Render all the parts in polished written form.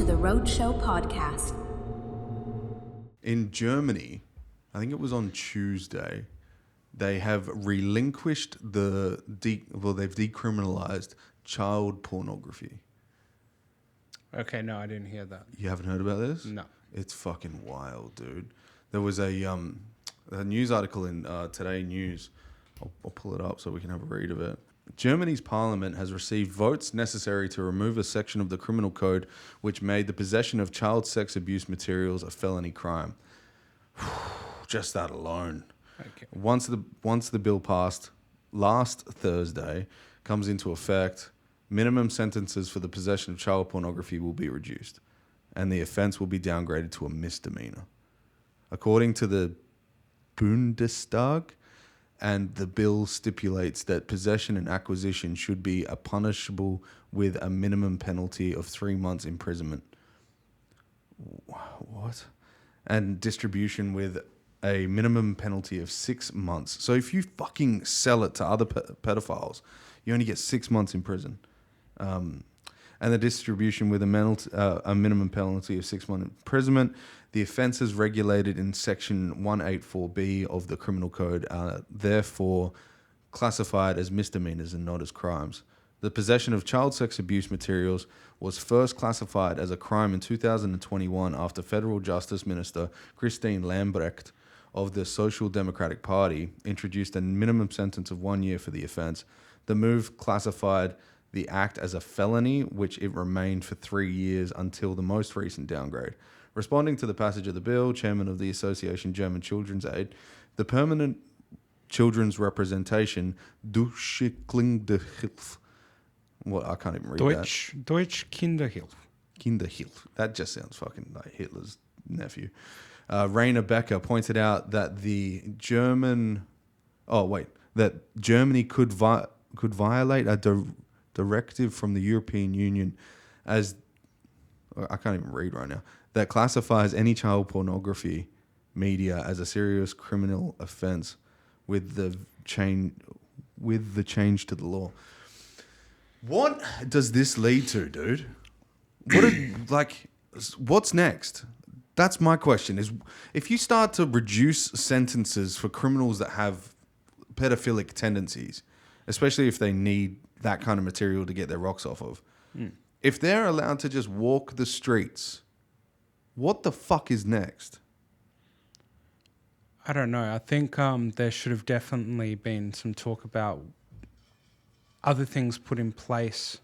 the Roadshow Podcast. In Germany, I think it was on Tuesday, they have relinquished they've decriminalized child pornography. Okay, no, I didn't hear that. You haven't heard about this? No. It's fucking wild, dude. There was a news article in Today News. I'll pull it up so we can have a read of it. Germany's parliament has received votes necessary to remove a section of the criminal code which made the possession of child sex abuse materials a felony crime. Just that alone. Okay. Once the bill passed last Thursday comes into effect, minimum sentences for the possession of child pornography will be reduced, and the offence will be downgraded to a misdemeanor. According to the Bundestag, and the bill stipulates that possession and acquisition should be punishable with a minimum penalty of 3 months imprisonment. What? And distribution with a minimum penalty of 6 months. So if you fucking sell it to other pedophiles, you only get 6 months in prison. And the distribution with a minimum penalty of 6 months imprisonment. The offences regulated in Section 184B of the Criminal Code are therefore classified as misdemeanors and not as crimes. The possession of child sex abuse materials was first classified as a crime in 2021 after Federal Justice Minister Christine Lambrecht of the Social Democratic Party introduced a minimum sentence of 1 year for the offence. The move classified the act as a felony, which it remained for 3 years until the most recent downgrade. Responding to the passage of the bill, chairman of the Association German Children's Aid, the Permanent Children's Representation, Kinderhilfe. Well, I can't even read that. Deutsch Kinderhilfe. Kinderhilfe. That just sounds fucking like Hitler's nephew. Rainer Becker pointed out that Germany could violate a directive from the European Union as I can't even read right now, that classifies any child pornography media as a serious criminal offence with the change to the law. What does this lead to, dude? What's next? That's my question. Is if you start to reduce sentences for criminals that have pedophilic tendencies, especially if they need that kind of material to get their rocks off of, if they're allowed to just walk the streets, what the fuck is next? I don't know. I think there should have definitely been some talk about other things put in place,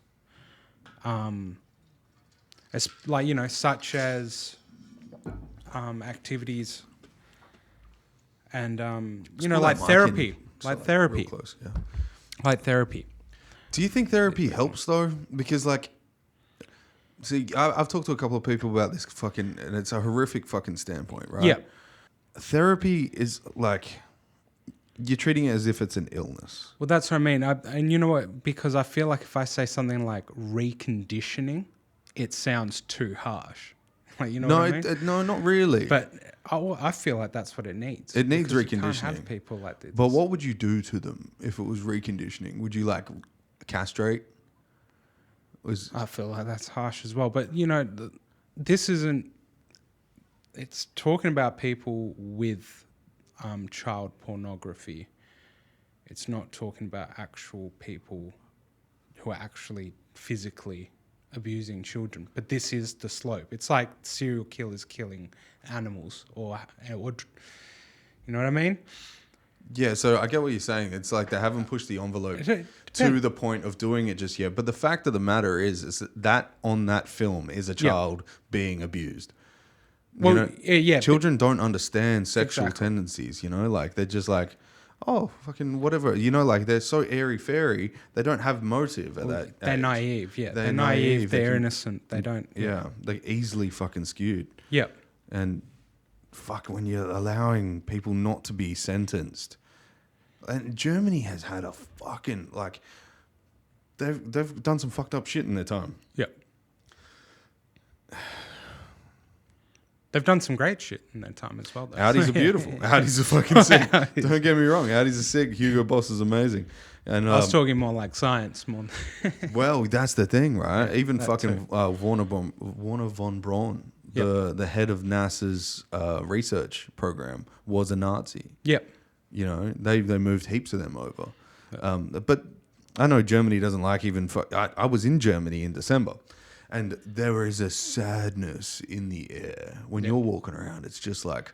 such as activities and like therapy, like therapy. Do you think therapy helps though? Because I've talked to a couple of people about this and it's a horrific fucking standpoint, right? Yeah. Therapy is you're treating it as if it's an illness. Well, that's what I mean. And you know what? Because I feel like if I say something like reconditioning, it sounds too harsh. What I mean? No, not really. But I feel like that's what it needs. It needs reconditioning. You can't have people like this. But what would you do to them if it was reconditioning? Would you castrate? I feel like that's harsh as well. But this isn't. It's talking about people with child pornography. It's not talking about actual people who are actually physically abusing children. But this is the slope. It's like serial killers killing animals, or you know what I mean? Yeah, so I get what you're saying. It's like they haven't pushed the envelope to the point of doing it just yet. But the fact of the matter is that on that film is a child being abused. Well, children don't understand sexual tendencies, they're just oh, fucking whatever. They're so airy-fairy, they don't have motive at that They're age. Naive, yeah. They're naive, they're innocent, they don't... Yeah, they're easily fucking skewed. Yeah. And when you're allowing people not to be sentenced... And Germany has had a fucking, they've done some fucked up shit in their time. Yeah. They've done some great shit in their time as well, though. Audis are beautiful. Audis are fucking sick. Don't get me wrong. Audis are sick. Hugo Boss is amazing. And I was talking more like science, more. well, that's the thing, right? Yeah, even that fucking Warner von Braun, the head of NASA's research program, was a Nazi. Yep. You know, they moved heaps of them over. But I know Germany doesn't like even... I was in Germany in December, and there is a sadness in the air. When you're walking around, it's just like...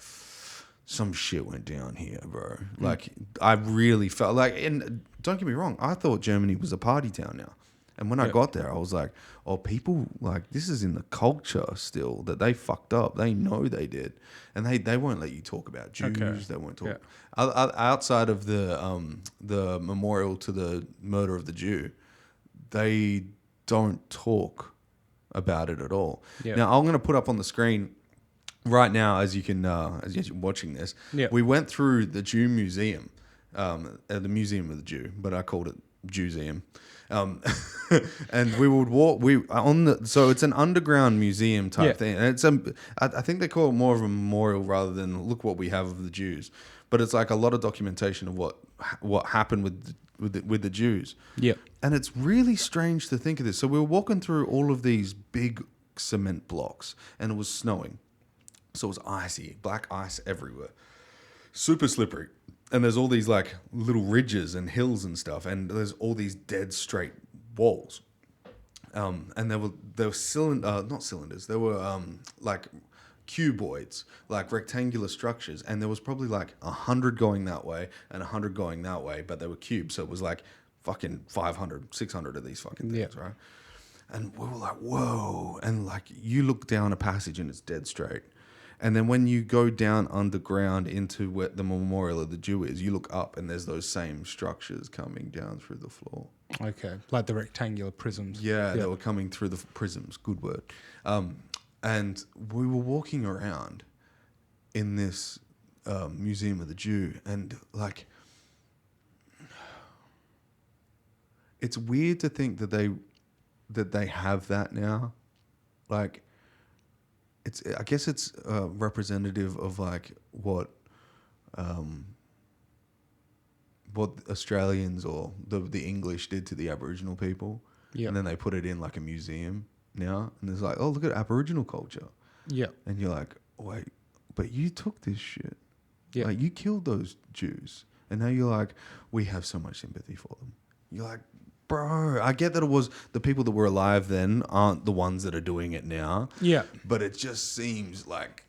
Some shit went down here, bro. Like, I really felt like... And don't get me wrong, I thought Germany was a party town now. And when I got there, I was like, oh, people... Like, this is in the culture still that they fucked up. They know they did. And they won't let you talk about Jews. Okay. They won't talk... Yeah. Outside of the memorial to the murder of the Jew, they don't talk about it at all. Yep. Now, I'm going to put up on the screen right now, as you're watching this. Yep. We went through the Jew Museum, the Museum of the Jew, but I called it Jewseum. And we would walk. So it's an underground museum type thing, and it's I think they call it more of a memorial rather than look what we have of the Jews. But it's like a lot of documentation of what happened with the Jews. Yeah. And it's really strange to think of this. So we were walking through all of these big cement blocks, and it was snowing. So it was icy, black ice everywhere, super slippery. And there's all these like little ridges and hills and stuff, and there's all these dead straight walls. And there were not cylinders. There were like cuboids, like rectangular structures, and there was probably like 100 going that way and 100 going that way, but they were cubes, so it was like fucking 500, 600 of these fucking things, right? And we were like, whoa. And like you look down a passage and it's dead straight. And then when you go down underground into where the memorial of the Jew is, you look up and there's those same structures coming down through the floor. Okay, like the rectangular prisms. Yeah, they were coming through the prisms. Good word. And we were walking around in this Museum of the Jew, and like, it's weird to think that they have that now. Like, I guess it's representative of like what Australians or the English did to the Aboriginal people. Yep. And then they put it in like a museum now, and it's like, oh, look at Aboriginal culture. Yeah. And you're like, wait, but you took this shit. Yeah. Like, you killed those Jews, and now you're like, we have so much sympathy for them. You're like, bro, I get that it was the people that were alive then aren't the ones that are doing it now. Yeah. But it just seems like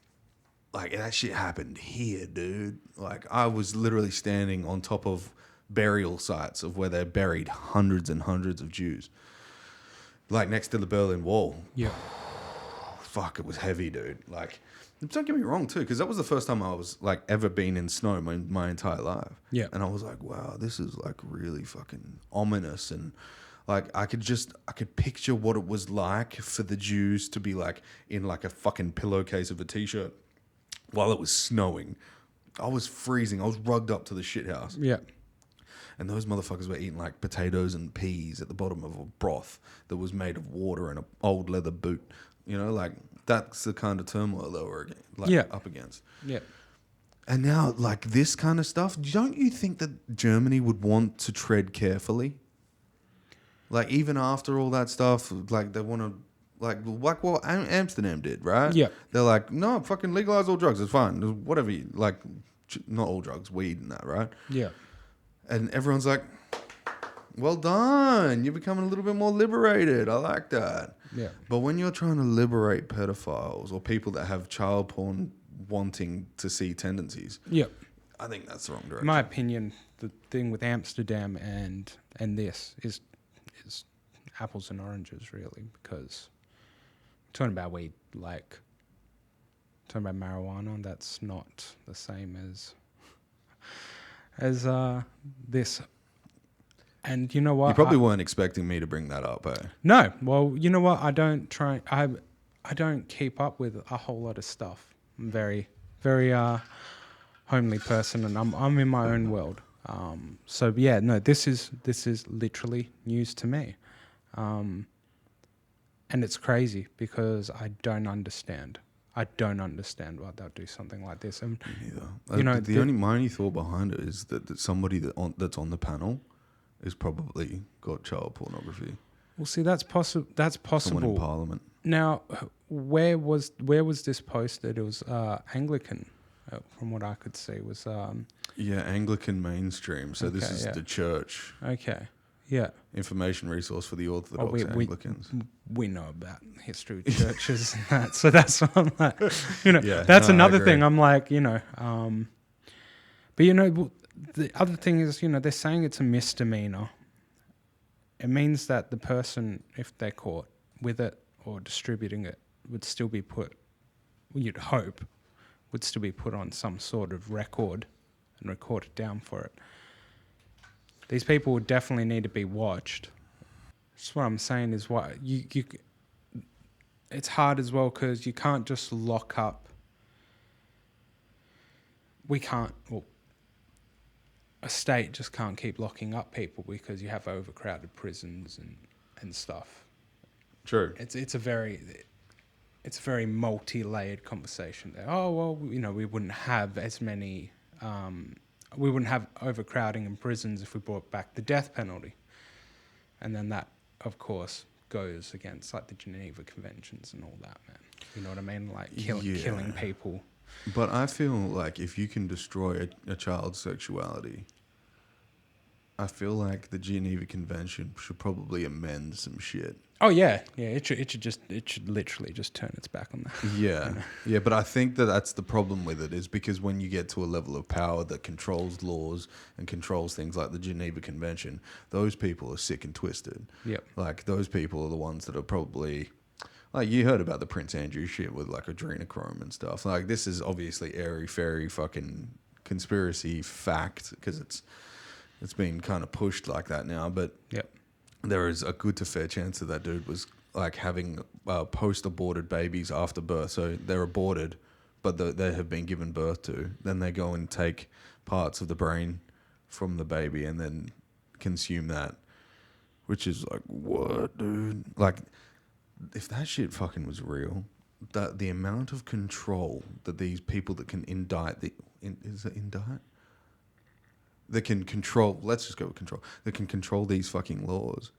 that shit happened here, dude. Like, I was literally standing on top of burial sites of where they buried hundreds and hundreds of Jews. Like, next to the Berlin Wall. Yeah. Fuck, it was heavy, dude. Like, don't get me wrong, too, because that was the first time I was, like, ever been in snow my entire life. Yeah. And I was like, wow, this is, like, really fucking ominous. And, like, I could picture what it was like for the Jews to be, like, in, like, a fucking pillowcase of a T-shirt while it was snowing. I was freezing. I was rugged up to the shithouse. Yeah. And those motherfuckers were eating like potatoes and peas at the bottom of a broth that was made of water and an old leather boot. You know, like, that's the kind of turmoil they were up against. Yeah. And now, like, this kind of stuff, don't you think that Germany would want to tread carefully? Like, even after all that stuff, like, they want to, like what Amsterdam did, right? Yeah. They're like, no, fucking legalize all drugs. It's fine. Whatever you, like, not all drugs, weed and that, right? Yeah. And everyone's like, well done. You're becoming a little bit more liberated. I like that. Yeah. But when you're trying to liberate pedophiles or people that have child porn wanting to see tendencies, yeah, I think that's the wrong direction. In my opinion, the thing with Amsterdam and this is apples and oranges, really, because talking about weed, like talking about marijuana, that's not the same as this. And you know what? You probably weren't expecting me to bring that up, eh? No. Well, you know what? I don't keep up with a whole lot of stuff. I'm very, very homely person, and I'm in my own world. So yeah, no, this is literally news to me. And it's crazy because I don't understand. I don't understand why they'll do something like this. And neither. My only thought behind it is that somebody that's on the panel is probably got child pornography. Well, see, that's possible. That's possible. Someone in Parliament. Now, where was this posted? It was Anglican, from what I could see. Was Anglican mainstream. So this is the church. Okay. Yeah. Information resource for the Orthodox Anglicans. We know about history of churches and that, so that's what I'm like. That's I another agree. thing. I'm like, but the other thing is, they're saying it's a misdemeanor. It means that the person, if they're caught with it or distributing it, would still be put. You'd hope would still be put on some sort of record and recorded down for it. These people would definitely need to be watched. That's what I'm saying is why you it's hard as well because you can't just lock up. A state just can't keep locking up people because you have overcrowded prisons and stuff. True. It's a very multi-layered conversation there. Oh, well, we wouldn't have as many... we wouldn't have overcrowding in prisons if we brought back the death penalty. And then that, of course, goes against like the Geneva Conventions and all that, man. You know what I mean? Like killing people. But I feel like if you can destroy a child's sexuality, I feel like the Geneva Convention should probably amend some shit. Oh yeah. It should literally just turn its back on that. Yeah, but I think that's the problem with it is because when you get to a level of power that controls laws and controls things like the Geneva Convention, those people are sick and twisted. Yep. Like those people are the ones that are probably, like you heard about the Prince Andrew shit with like adrenochrome and stuff. Like this is obviously airy-fairy fucking conspiracy fact because it's been kind of pushed like that now, but. Yep. There is a good to fair chance that dude was like having post-aborted babies after birth. So they're aborted, but they have been given birth to. Then they go and take parts of the brain from the baby and then consume that, which is like, what, dude? Like, if that shit fucking was real, the amount of control that these people that can is it indict? That can control, let's just go with control, that can control these fucking laws,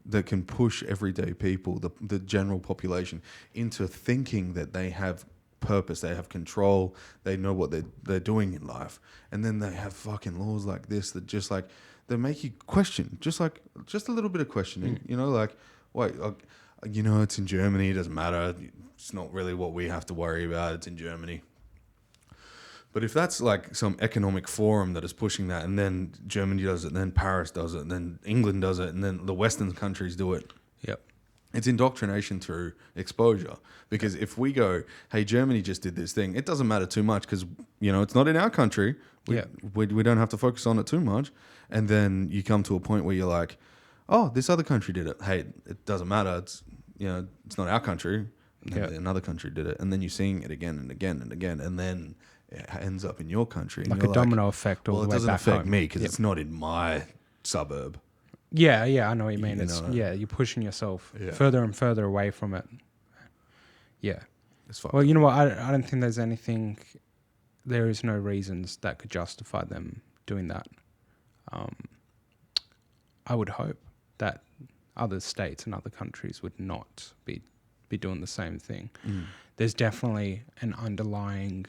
that can push everyday people, the general population, into thinking that they have purpose, they have control, they know what they're doing in life. And then they have fucking laws like this that just like, they make you question, just a little bit of questioning, like, wait, it's in Germany, it doesn't matter, it's not really what we have to worry about, it's in Germany. But if that's like some economic forum that is pushing that, and then Germany does it, and then Paris does it, and then England does it, and then the Western countries do it. Yep. It's indoctrination through exposure. Because if we go, hey, Germany just did this thing, it doesn't matter too much because, it's not in our country. We don't have to focus on it too much. And then you come to a point where you're like, oh, this other country did it. Hey, it doesn't matter. It's, it's not our country. Another country did it. And then you're seeing it again and again and again. And then it ends up in your country. Like a domino effect all the way back home. Well, it doesn't affect me because it's not in my suburb. Yeah, I know what you mean. You're pushing yourself further and further away from it. Yeah. Well, you know what? I don't think there is no reasons that could justify them doing that. I would hope that other states and other countries would not be doing the same thing. There's definitely an underlying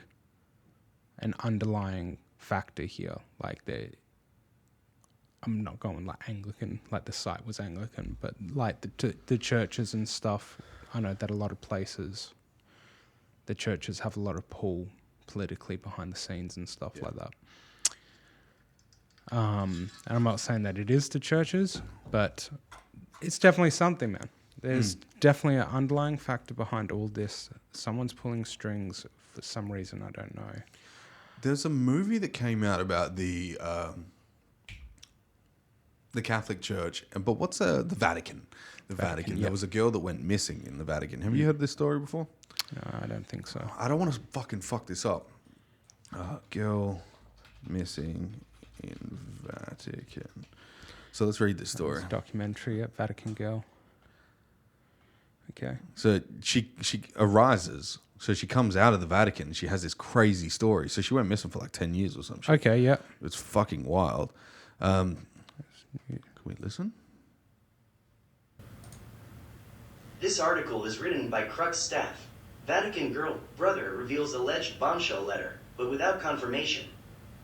factor here. Like I'm not going like Anglican, like the site was Anglican, but like the churches and stuff. I know that a lot of places, the churches have a lot of pull politically behind the scenes and stuff like that. And I'm not saying that it is the churches, but it's definitely something, man. There's definitely an underlying factor behind all this. Someone's pulling strings for some reason, I don't know. There's a movie that came out about the Catholic Church, but what's the Vatican? The Vatican. There was a girl that went missing in the Vatican. Have you heard this story before? No, I don't think so. I don't want to fucking fuck this up. Girl missing in Vatican. So let's read this story. It's a documentary at Vatican Girl. Okay. So she arises. So she comes out of the Vatican and she has this crazy story. So she went missing for like 10 years or something. Okay, yeah. It's fucking wild. Can we listen? This article is written by Crux staff. Vatican girl brother reveals alleged bombshell letter, but without confirmation.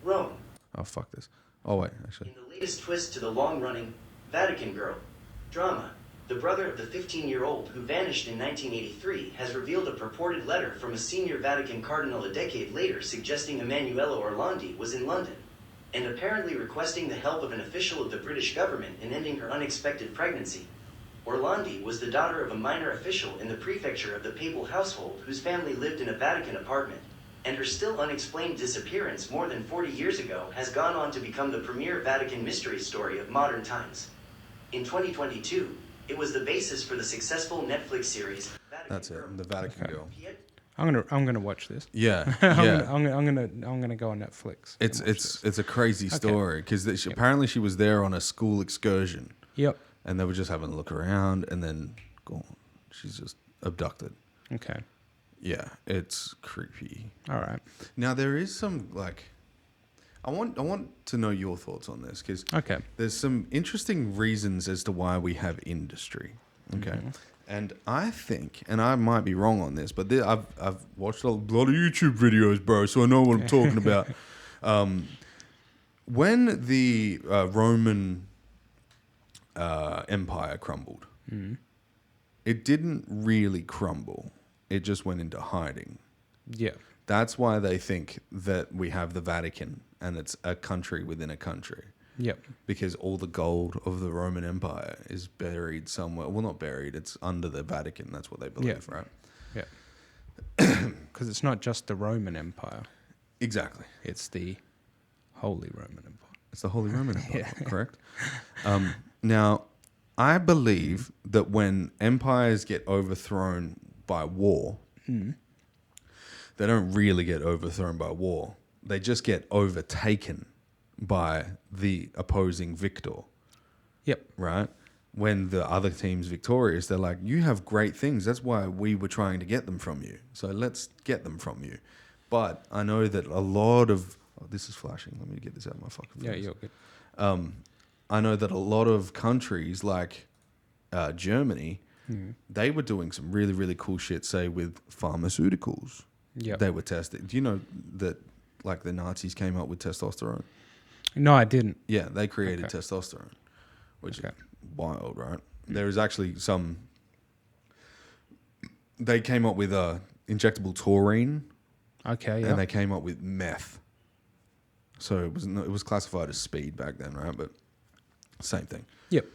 Rome. Oh, fuck this. Oh, wait, actually. In the latest twist to the long-running Vatican girl drama, the brother of the 15-year-old who vanished in 1983 has revealed a purported letter from a senior Vatican cardinal a decade later suggesting Emanuela Orlandi was in London, and apparently requesting the help of an official of the British government in ending her unexpected pregnancy. Orlandi was the daughter of a minor official in the prefecture of the papal household whose family lived in a Vatican apartment, and her still unexplained disappearance more than 40 years ago has gone on to become the premier Vatican mystery story of modern times. In 2022, it was the basis for the successful Netflix series Vatican That's Girl. it. The Vatican Girl. I'm gonna watch this. Yeah. I'm gonna go on Netflix. It's a crazy story because apparently she was there on a school excursion. Yep. And they were just having a look around, and then gone. She's just abducted. Okay. Yeah, it's creepy. All right. Now there is some I want to know your thoughts on this because there's some interesting reasons as to why we have industry. Okay. Mm-hmm. And I think, and I might be wrong on this, but I've watched a lot of YouTube videos, bro, so I know what I'm talking about. When the Roman Empire crumbled, it didn't really crumble. It just went into hiding. Yeah. That's why they think that we have the Vatican and it's a country within a country. Yep. Because all the gold of the Roman Empire is buried somewhere. Well, not buried. It's under the Vatican. That's what they believe, right? Yeah. Because it's not just the Roman Empire. Exactly. It's the Holy Roman Empire. It's the Holy Roman Empire, correct? Now, I believe that when empires get overthrown by war, they don't really get overthrown by war. They just get overtaken by the opposing victor. Yep. Right? When the other team's victorious, they're like, you have great things. That's why we were trying to get them from you. So let's get them from you. But I know that a lot of... Oh, this is flashing. Let me get this out of my fucking face. Yeah, you're good. I know that a lot of countries like Germany, they were doing some really, really cool shit, say, with pharmaceuticals. Yeah. They were testing. Do you know that like the Nazis came up with testosterone? No, I didn't. Yeah, they created testosterone, which is wild, right? There is actually some... They came up with injectable taurine. Okay, yeah. And they came up with meth. So it was classified as speed back then, right? But same thing. Yep.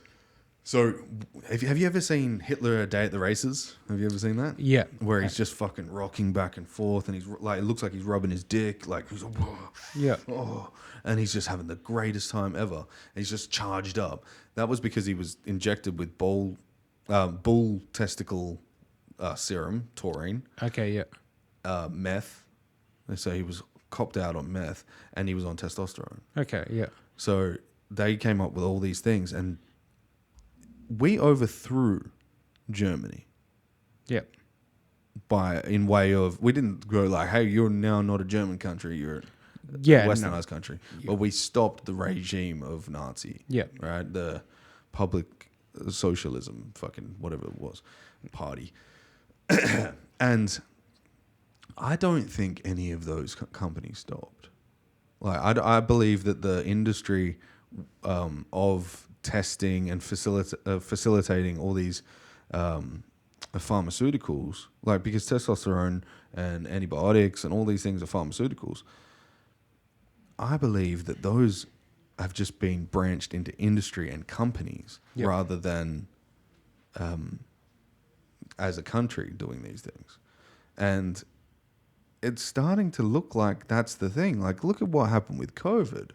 So have you ever seen Hitler A Day at the Races? Have you ever seen that? Yeah. Where he's just fucking rocking back and forth, and he's like, it looks like he's rubbing his dick, like he's like, whoa, yeah, oh, and he's just having the greatest time ever. And he's just charged up. That was because he was injected with bull testicle serum, taurine. Okay, yeah. Meth. So he was copped out on meth, and he was on testosterone. Okay, yeah. So they came up with all these things, and we overthrew Germany. Yep. In way of, we didn't go like, hey, you're now not a German country, you're a westernized country. Yeah. But we stopped the regime of Nazi. Yeah. Right? The public socialism, fucking whatever it was, party. And I don't think any of those companies stopped. Like, I believe that the industry of testing and facilitating all these pharmaceuticals, like, because testosterone and antibiotics and all these things are pharmaceuticals, I believe that those have just been branched into industry and companies rather than as a country doing these things. And it's starting to look like that's the thing. Like, look at what happened with COVID.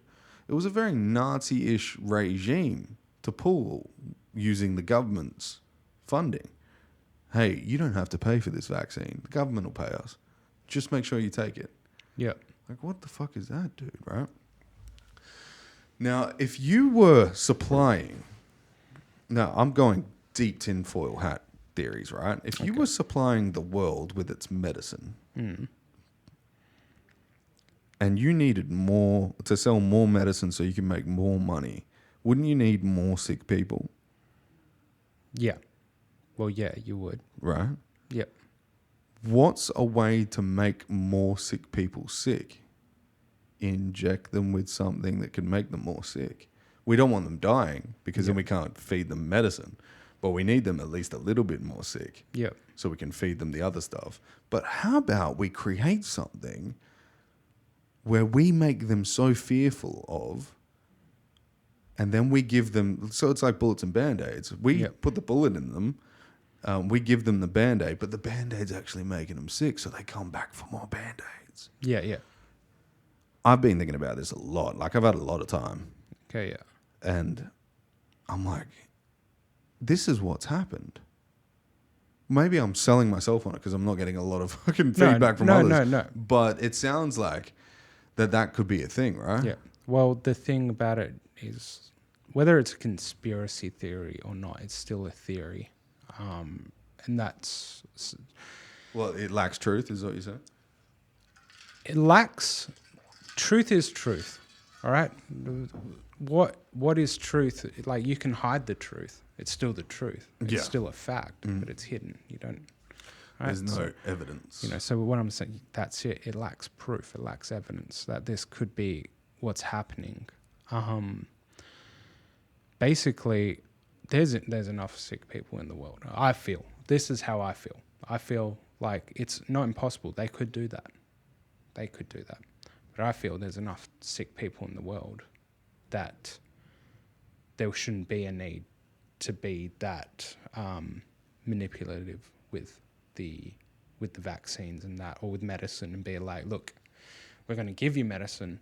It was a very Nazi-ish regime to pull using the government's funding. Hey, you don't have to pay for this vaccine. The government will pay us. Just make sure you take it. Yeah. Like, what the fuck is that, dude, right? Now, if you were supplying... Now, I'm going deep tinfoil hat theories, right? If you were supplying the world with its medicine and you needed more to sell more medicine so you can make more money, wouldn't you need more sick people? Yeah. Well, yeah, you would. Right? Yep. What's a way to make more sick people sick? Inject them with something that can make them more sick. We don't want them dying because then we can't feed them medicine, but we need them at least a little bit more sick. Yep. So we can feed them the other stuff. But how about we create something where we make them so fearful of, and then we give them, so it's like bullets and Band-Aids. We put the bullet in them, we give them the Band-Aid, but the Band-Aid's actually making them sick, so they come back for more Band-Aids. Yeah, yeah. I've been thinking about this a lot. Like, I've had a lot of time. Okay, yeah. And I'm like, this is what's happened. Maybe I'm selling myself on it because I'm not getting a lot of fucking feedback from others. No. But it sounds like that could be a thing, right? Yeah. Well, the thing about it is, whether it's a conspiracy theory or not, it's still a theory. And that's... Well, it lacks truth, is what you said? It lacks... Truth is truth, all right? What is truth? Like, you can hide the truth. It's still the truth. It's still a fact, but it's hidden. You don't... Right? There's no evidence. You know, so what I'm saying, that's it. It lacks proof. It lacks evidence that this could be what's happening. Basically, there's enough sick people in the world. I feel. This is how I feel. I feel like it's not impossible. They could do that. But I feel there's enough sick people in the world that there shouldn't be a need to be that manipulative with the vaccines and that, or with medicine, and be like, look, we're going to give you medicine,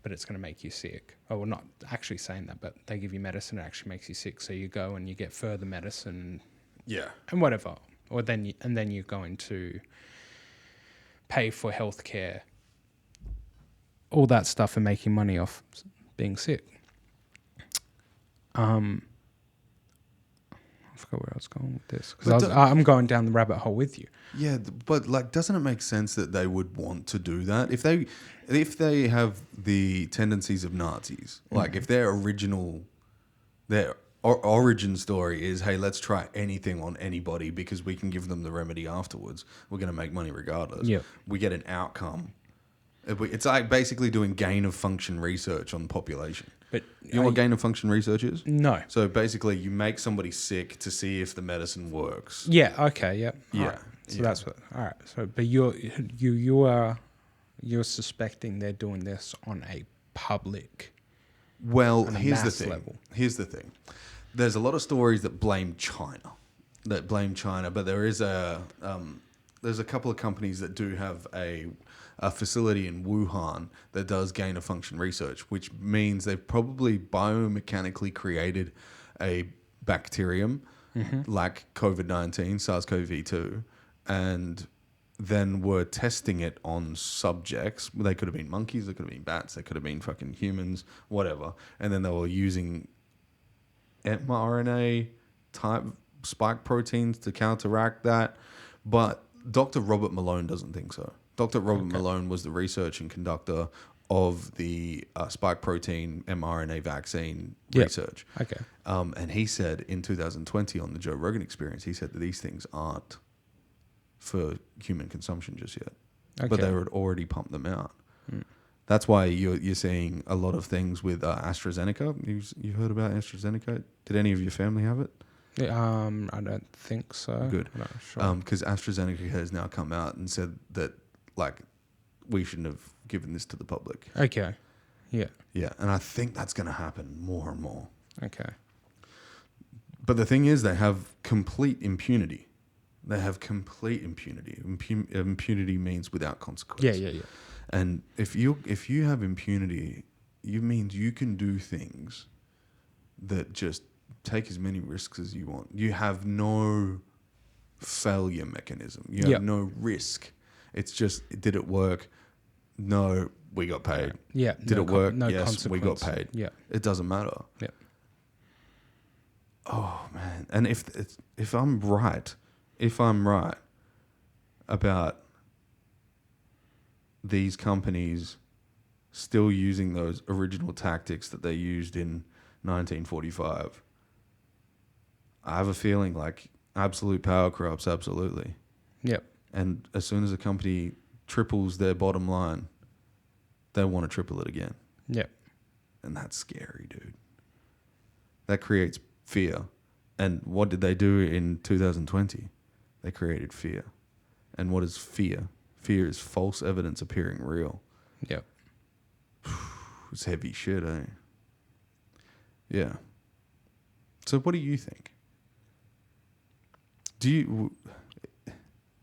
but it's going to make you sick. Oh, well, not actually saying that, but they give you medicine that actually makes you sick, so you go and you get further medicine, and whatever, or then you're going to pay for healthcare, all that stuff, and making money off being sick. I forgot where I was going with this, because I'm going down the rabbit hole with you. Yeah, but like, doesn't it make sense that they would want to do that if they have the tendencies of Nazis? Like, if their origin story is, hey, let's try anything on anybody because we can give them the remedy afterwards. We're going to make money regardless. Yep. We get an outcome. It's like basically doing gain of function research on the population. But you know what gain of function research is? No. So basically, you make somebody sick to see if the medicine works. Yeah. Okay. Yeah. Yeah. Right. So that's what. All right. So, but you're suspecting they're doing this on a public. Well, on a here's the mass thing. level. Here's the thing. There's a lot of stories that blame China. But there's a couple of companies that do have a facility in Wuhan that does gain of function research, which means they've probably biomechanically created a bacterium like COVID-19, SARS-CoV-2, and then were testing it on subjects. They could have been monkeys, they could have been bats, they could have been fucking humans, whatever. And then they were using mRNA type spike proteins to counteract that. But Dr. Robert Malone doesn't think so. Dr. Robert Malone was the research and conductor of the spike protein mRNA vaccine research. Okay. And he said in 2020 on the Joe Rogan Experience, he said that these things aren't for human consumption just yet. Okay. But they would already pump them out. That's why you're seeing a lot of things with AstraZeneca. You heard about AstraZeneca? Did any of your family have it? Yeah, I don't think so. Good. I'm not sure. Because AstraZeneca has now come out and said that, like, we shouldn't have given this to the public. Okay. Yeah. Yeah, and I think that's going to happen more and more. Okay. But the thing is, they have complete impunity. They have complete impunity. Impunity means without consequence. Yeah. And if you have impunity, it means you can do things that just take as many risks as you want. You have no failure mechanism. You have no risk. It's just, did it work? No, we got paid. Yeah. Did it work? No yes, we got consequence. paid. Yeah. It doesn't matter. Yeah. Oh man! And if I'm right about these companies still using those original tactics that they used in 1945, I have a feeling like absolute power corrupts absolutely. Yep. And as soon as a company triples their bottom line, they want to triple it again. Yep. And that's scary, dude. That creates fear. And what did they do in 2020? They created fear. And what is fear? Fear is false evidence appearing real. Yep. It's heavy shit, eh? Yeah. So what do you think? Do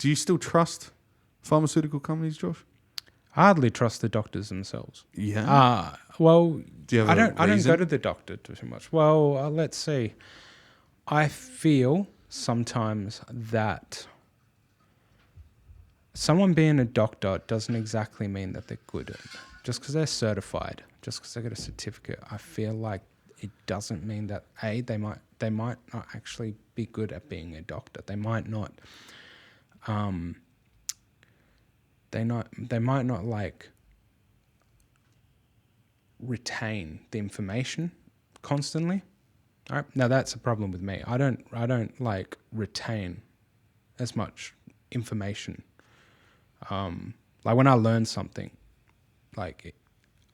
you still trust pharmaceutical companies, Josh? I hardly trust the doctors themselves. Yeah. Well, Do you have I don't reason? go to the doctor too much. Well, let's see. I feel sometimes that someone being a doctor doesn't exactly mean that they're good at it. Just because they're certified, just because they got a certificate, I feel like it doesn't mean that they might not actually be good at being a doctor. They might not. They might not like retain the information constantly. All right. Now that's a problem with me. I don't like retain as much information. Like when I learn something, like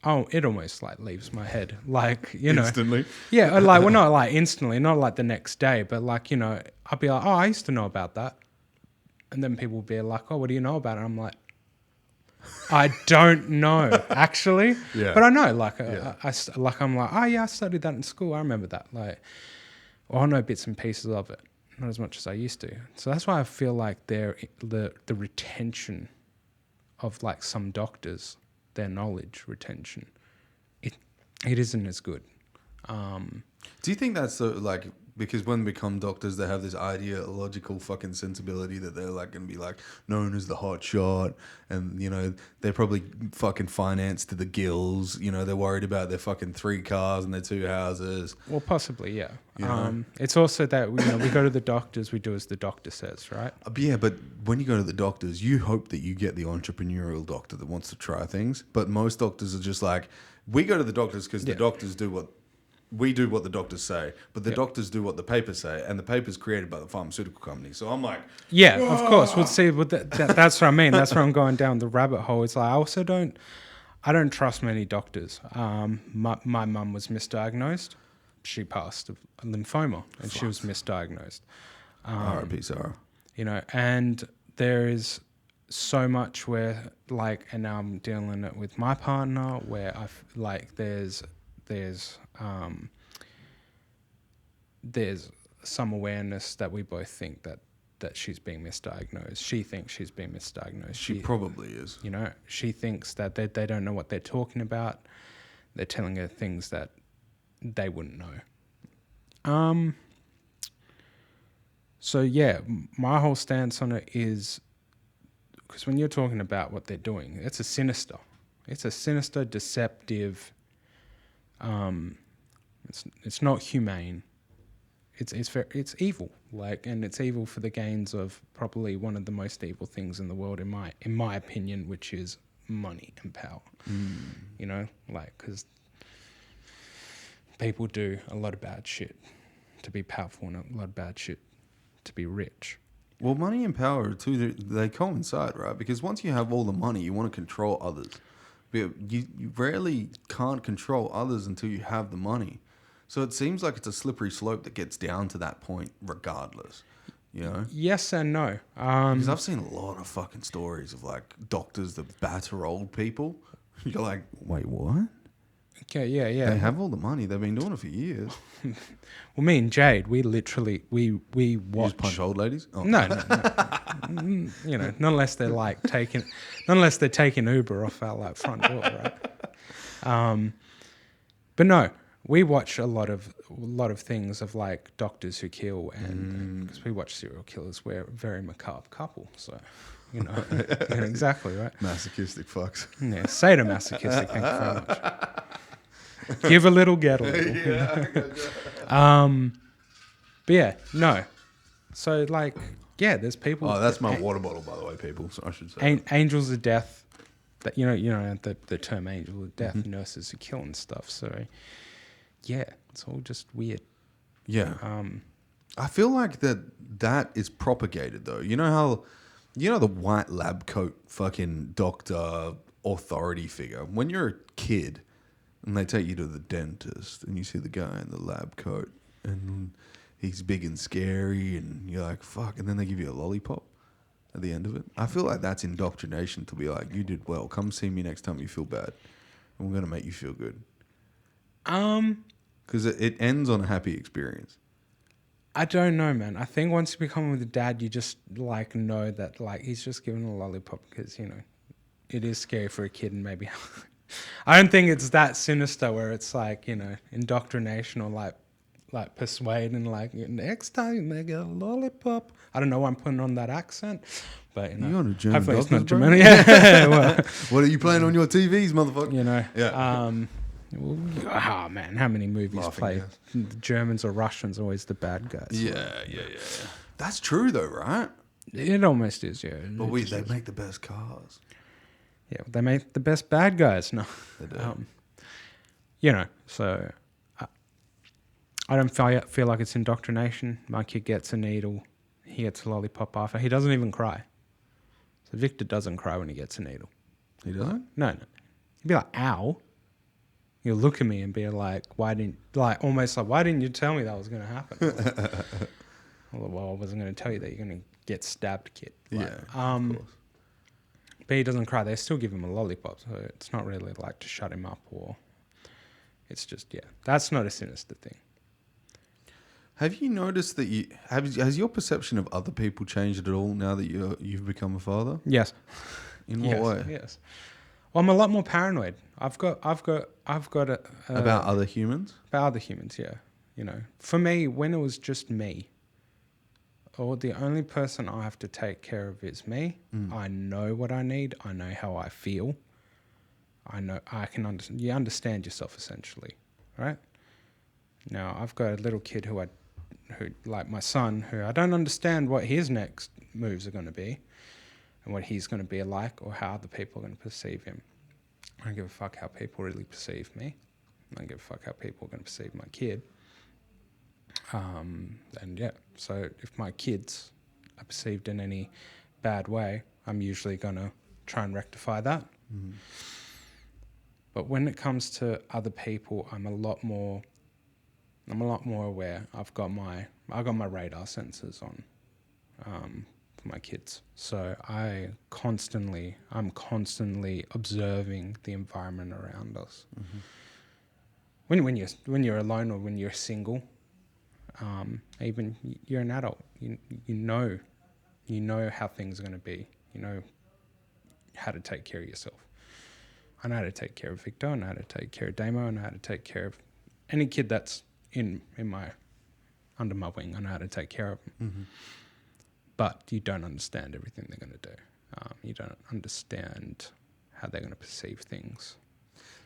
it almost like leaves my head, like, you know. Instantly? Yeah, like, well, not like instantly, not like the next day, but like, you know, I'll be like, oh, I used to know about that. And then people will be like, oh, what do you know about it? And I'm like, I don't know, actually. Yeah. But I know, like, Yeah. I'm like, oh, yeah, I studied that in school. I remember that. Like, or I know bits and pieces of it, not as much as I used to. So that's why I feel like the retention of, like, some doctors, their knowledge retention, it isn't as good. Do you think that's like, because when they become doctors, they have this ideological fucking sensibility that they're like going to be like known as the hot shot, and, you know, they're probably fucking financed to the gills. You know, they're worried about their fucking 3 cars and their 2 houses. Well, possibly, yeah. You know? It's also that, you know, we go to the doctors, we do as the doctor says, right? Yeah, but when you go to the doctors, you hope that you get the entrepreneurial doctor that wants to try things. But most doctors are just like, we go to the doctors because the doctors do what the doctors say, but the doctors do what the papers say, and the paper's created by the pharmaceutical company. So I'm like, yeah, of course. We'll see. But that's what I mean. That's where I'm going down the rabbit hole. It's like, I also don't trust many doctors. My mum was misdiagnosed. She passed of lymphoma, and she was misdiagnosed. R.I.P. Sarah. You know, and there is so much where, like, and now I'm dealing it with my partner, where there's some awareness that we both think that she's being misdiagnosed. She thinks she's being misdiagnosed. She probably is. You know, she thinks that they don't know what they're talking about. They're telling her things that they wouldn't know. So yeah, my whole stance on it is, because when you're talking about what they're doing, it's a sinister, deceptive. It's not humane. It's evil. Like, and it's evil for the gains of probably one of the most evil things in the world, in my opinion, which is money and power. You know, like, because people do a lot of bad shit to be powerful and a lot of bad shit to be rich. Well, money and power too, they coincide, right? Because once you have all the money, you want to control others. But you rarely can't control others until you have the money. So it seems like it's a slippery slope that gets down to that point regardless, you know? Yes and no. Because I've seen a lot of fucking stories of, like, doctors that batter old people. You're like, wait, what? Okay, yeah. They have all the money. They've been doing it for years. Well, me and Jade, we literally, we watch. You just punch old ladies? Oh. No. You know, not unless they're taking Uber off our, like, front door, right? But no, we watch a lot of things of, like, doctors who kill, and because we watch serial killers, we're a very macabre couple, so, you know, yeah, exactly, right? Masochistic fucks. Yeah, sadomasochistic. Thank you very much. Give a little, get a little. Yeah, But yeah, no. So like, yeah, there's people. Oh, that's my water bottle, by the way, people. So I should say. Angels of death. That the term angel of death, nurses who kill and stuff. So yeah, it's all just weird. Yeah. I feel like that is propagated though. You know how, the white lab coat fucking doctor authority figure. When you're a kid and they take you to the dentist and you see the guy in the lab coat and he's big and scary and you're like, fuck, and then they give you a lollipop at the end of it. I feel like that's indoctrination to be like, you did well. Come see me next time you feel bad and we're going to make you feel good. Because it ends on a happy experience. I don't know, man. I think once you become with a dad, you just like know that like he's just giving a lollipop because, it is scary for a kid and maybe I don't think it's that sinister where it's like, indoctrination or like persuading, like next time they get a lollipop. I don't know why I'm putting on that accent, but you on a German hopefully it's doctor's, not bro? German. Yeah, well, what are you playing on your TVs, motherfucker? Yeah. Oh man, how many movies play the Germans or Russians are always the bad guys? Yeah. That's true though, right? It almost is, yeah. But they make the best cars. Yeah, they make the best bad guys. No, they do. So I don't feel like it's indoctrination. My kid gets a needle, he gets a lollipop after. He doesn't even cry. So Victor doesn't cry when he gets a needle. He doesn't? No. He'd be like, ow. He'll look at me and be like, why didn't you tell me that was going to happen? Well, I wasn't going to tell you that you're going to get stabbed, kid. Yeah, of course. But he doesn't cry. They still give him a lollipop, so it's not really like to shut him up or... It's just, that's not a sinister thing. Have you noticed that has your perception of other people changed at all now that you've become a father? Yes. In what way? Yes. Well, I'm a lot more paranoid. I've got a about other humans? About other humans, yeah. For me, when it was just me, or the only person I have to take care of is me. I know what I need. I know how I feel. I know I can understand. You understand yourself essentially, right? Now I've got a little kid who like my son, who I don't understand what his next moves are going to be, and what he's going to be like, or how other people are going to perceive him. I don't give a fuck how people really perceive me. I don't give a fuck how people are going to perceive my kid. So if my kids are perceived in any bad way, I'm usually going to try and rectify that. Mm-hmm. But when it comes to other people, I'm a lot more aware. I've got my radar sensors on for my kids. So I'm constantly observing the environment around us. Mm-hmm. When you're alone or when you're single, even you're an adult, you know how things are going to be. You know how to take care of yourself. I know how to take care of Victor. I know how to take care of Damo. I know how to take care of any kid that's under my wing. I know how to take care of them. Mm-hmm. But you don't understand everything they're going to do. You don't understand how they're going to perceive things.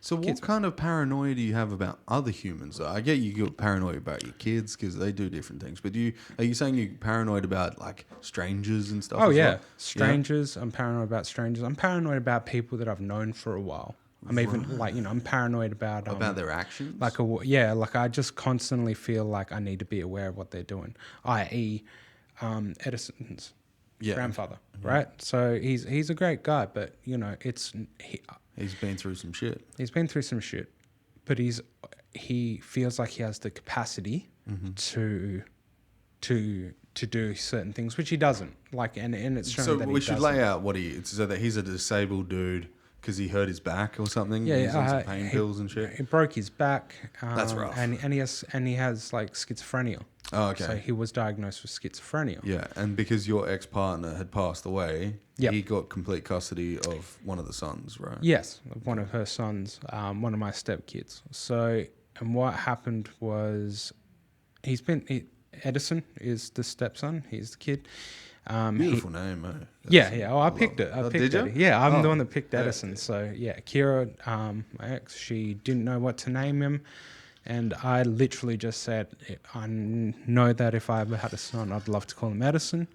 So what kind of paranoia do you have about other humans? I get you get paranoid about your kids because they do different things. But are you saying you're paranoid about like strangers and stuff? Oh yeah, strangers. Yeah? I'm paranoid about strangers. I'm paranoid about people that I've known for a while. I'm even I'm paranoid about their actions. Like I just constantly feel like I need to be aware of what they're doing. I.e., Edison's grandfather, right? So he's a great guy, but he's been through some shit. He's been through some shit, but he feels like he has the capacity to do certain things, which he doesn't. Like, and it's shown that he doesn't. So we should lay out so that he's a disabled dude because he hurt his back or something. Yeah, he's on some pain pills and shit. He broke his back. That's rough. And he has like schizophrenia. Oh, okay. So he was diagnosed with schizophrenia. Yeah, and because your ex-partner had passed away, he got complete custody of one of the sons, right? Yes, one of her sons, one of my stepkids. So, and what happened was, Edison is the stepson. He's the kid. Beautiful name, mate. Yeah. Oh, I picked it. Did you? Yeah, I'm the one that picked Edison. So yeah, Kira, my ex, she didn't know what to name him. And I literally just said, I know that if I ever had a son, I'd love to call him Edison.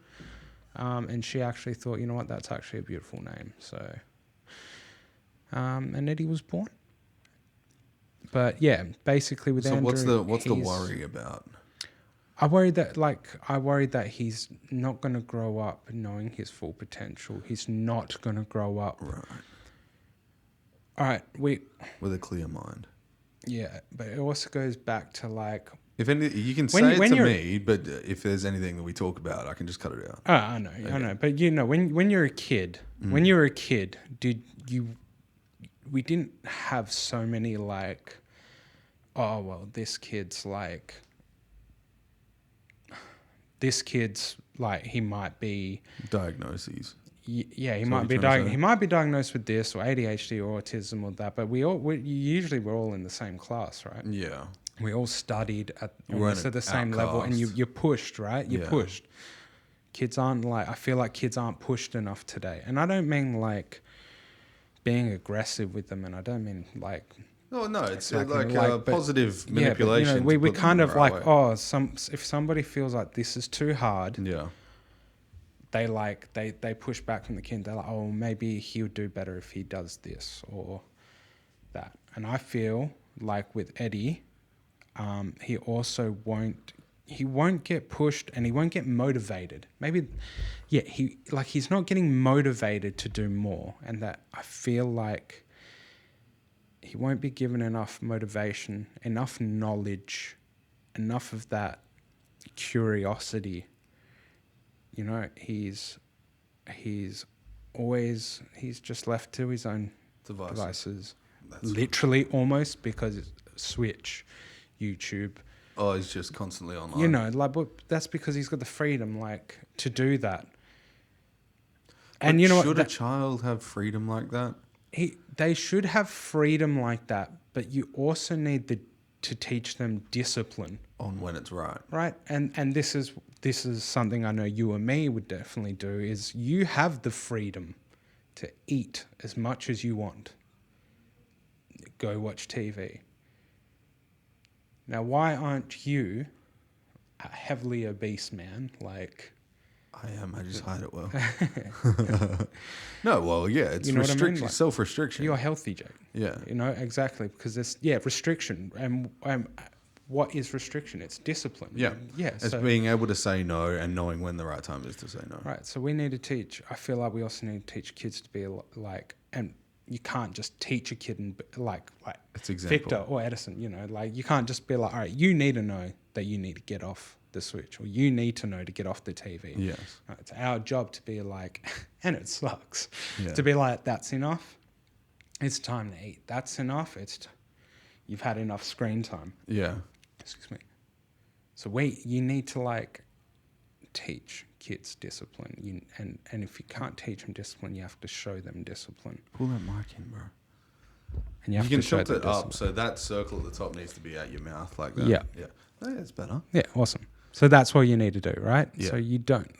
And she actually thought, you know what, that's actually a beautiful name. So, and Eddie was born. But yeah, basically with Andrew, what's the worry about? I worry that he's not going to grow up knowing his full potential. He's not going to grow up. Right. All right, with a clear mind. Yeah, but it also goes back to like. If any, you can say it to me, but if there's anything that we talk about, I can just cut it out. Oh, I know, okay. I know. But when you're a kid, we didn't have so many like, oh well, this kid's like he might be diagnoses. Yeah, he might be diagnosed with this or ADHD or autism or that. But usually we're all in the same class, right? Yeah. We all studied at the same level, and you're pushed, right? You're pushed. I feel like kids aren't pushed enough today. And I don't mean like being aggressive with them, and I don't mean like... No, it's like positive manipulation. Yeah, but, we kind of like, if somebody feels like this is too hard... Yeah. They push back from the kid. They're like, oh, maybe he'll do better if he does this or that. And I feel like with Eddie, he also won't get pushed and he won't get motivated. Maybe, yeah, he's not getting motivated to do more, and that I feel like he won't be given enough motivation, enough knowledge, enough of that curiosity. You know, he's just left to his own devices. Literally almost, because Switch, YouTube. Oh, he's just constantly online. You know, but that's because he's got the freedom, like, to do that. And you know, should a child have freedom like that? They should have freedom like that, but you also need to teach them discipline on when it's right. Right, and this is something I know you and me would definitely do. Is you have the freedom to eat as much as you want. Go watch TV. Now, why aren't you a heavily obese man like? I am. I just hide it well. No, well, yeah, it's restriction, I mean? Like, self-restriction. You're healthy, Jake. Yeah. You know, exactly, because there's restriction. And what is restriction? It's discipline. Yeah. Yeah. It's being able to say no and knowing when the right time is to say no. Right. So we need to teach. I feel like we also need to teach kids to be like, and you can't just teach a kid and like it's Victor or Edison. You know, like you can't just be like, all right, you need to know that you need to get off the Switch, or you need to know to get off the TV. Yes. It's our job to be like, and it sucks, to be like, that's enough. It's time to eat. That's enough. You've had enough screen time. Yeah. Excuse me. So you need to like teach kids discipline. And if you can't teach them discipline, you have to show them discipline. Pull that mic in, bro. And you can tilt it up, so that circle at the top needs to be at your mouth like that. Yeah. Yeah. Oh, yeah, it's better. Yeah, awesome. So that's what you need to do, right? Yeah. So you don't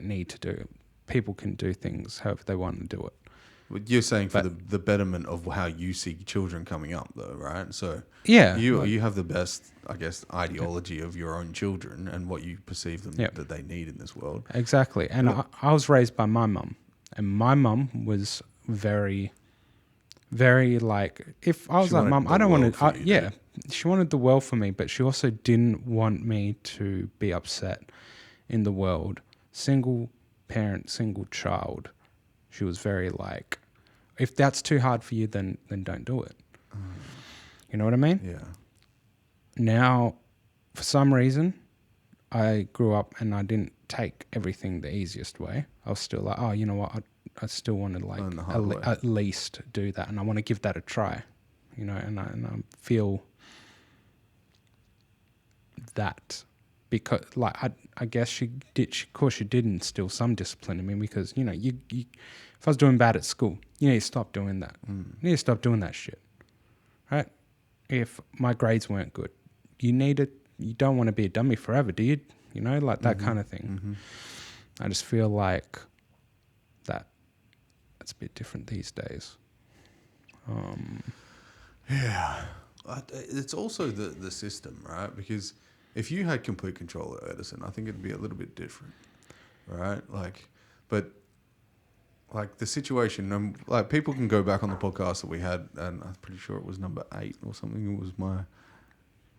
need to do it. People can do things however they want to do it. Well, you're saying for the betterment of how you see children coming up, though, right? So yeah, you have the best, I guess, ideology of your own children and what you perceive them that they need in this world. Exactly. And I was raised by my mum, and my mum was very, very like, if I was like, Mum, I don't want to, she wanted the well for me, but she also didn't want me to be upset in the world. Single parent, single child. She was very like, if that's too hard for you, then don't do it. You know what I mean? Yeah. Now, for some reason, I grew up and I didn't take everything the easiest way. I was still like, oh, you know what? I still want to like at least do that, and I want to give that a try. You know, and I feel that because like I guess she did. Of course, she did instill some discipline in me because you know you if I was doing bad at school, you need to stop doing that. You need to stop doing that shit, right? If my grades weren't good, you don't want to be a dummy forever, do you? You know, like that kind of thing. Mm-hmm. I just feel like it's a bit different these days. Yeah. It's also the system, right? Because if you had complete control of Edison, I think it'd be a little bit different, right? But the situation, like people can go back on the podcast that we had, and I'm pretty sure it was number 8 or something.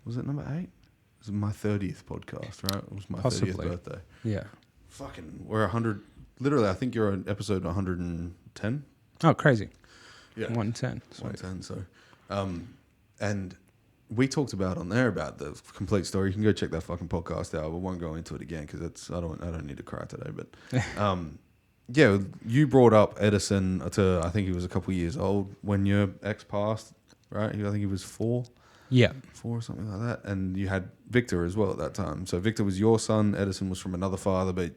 Was it number 8? It was my 30th podcast, right? It was my Possibly. 30th birthday. Yeah. Fucking, we're 100. Literally, I think you're on episode 110. Oh, crazy. Yeah. 110. So. 110. So, and we talked about on there about the complete story. You can go check that fucking podcast out. We won't go into it again because I don't need to cry today. But yeah, you brought up Edison to, I think he was a couple of years old when your ex passed, right? I think he was 4. Yeah. 4 or something like that. And you had Victor as well at that time. So Victor was your son. Edison was from another father, but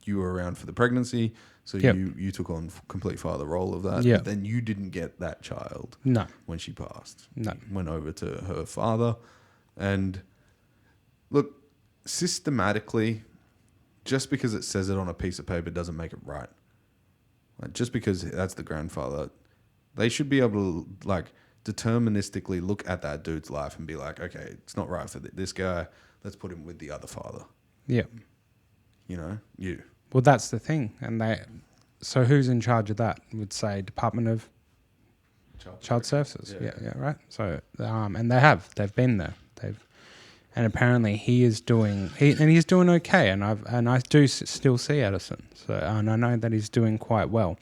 you were around for the pregnancy. So yep. you took on complete father role of that. Yeah. But then you didn't get that child. No. When she passed. No. Went over to her father. And look, systematically, just because it says it on a piece of paper doesn't make it right. Like, just because that's the grandfather, they should be able to, like, deterministically look at that dude's life and be like, okay, it's not right for this guy. Let's put him with the other father. Yeah. You know, you. Well, that's the thing. And so who's in charge of that? Would say Department of Child Services. Yeah, right. So, and they've been there. And apparently he's doing okay. And I do still see Edison. So, and I know that he's doing quite well.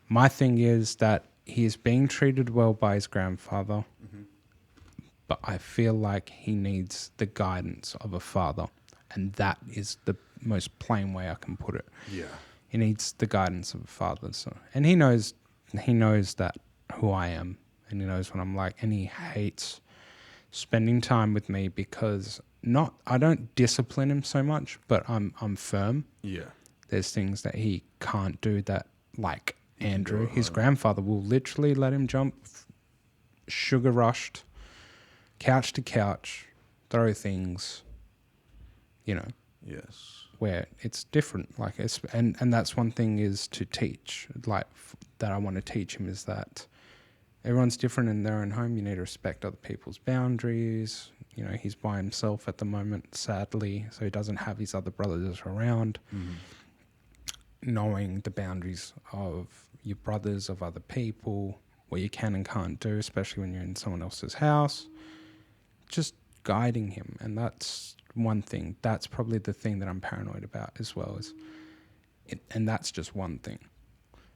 My thing is that he is being treated well by his grandfather, but I feel like he needs the guidance of a father. And that is the most plain way I can put it. Yeah. He needs the guidance of a father. So, and he knows that who I am, and he knows what I'm like, and he hates spending time with me because I don't discipline him so much, but I'm firm. Yeah. There's things that he can't do that, like Andrew, his grandfather will literally let him jump sugar rushed, couch to couch, throw things, you know. Yes. Where it's different, and that's one thing is to teach, that I want to teach him, is that everyone's different in their own home. You need to respect other people's boundaries. You know, he's by himself at the moment, sadly, so he doesn't have his other brothers around. Mm-hmm. Knowing the boundaries of your brothers, of other people, what you can and can't do, especially when you're in someone else's house. Just guiding him, and that's one thing. That's probably the thing that I'm paranoid about as well. And that's just one thing.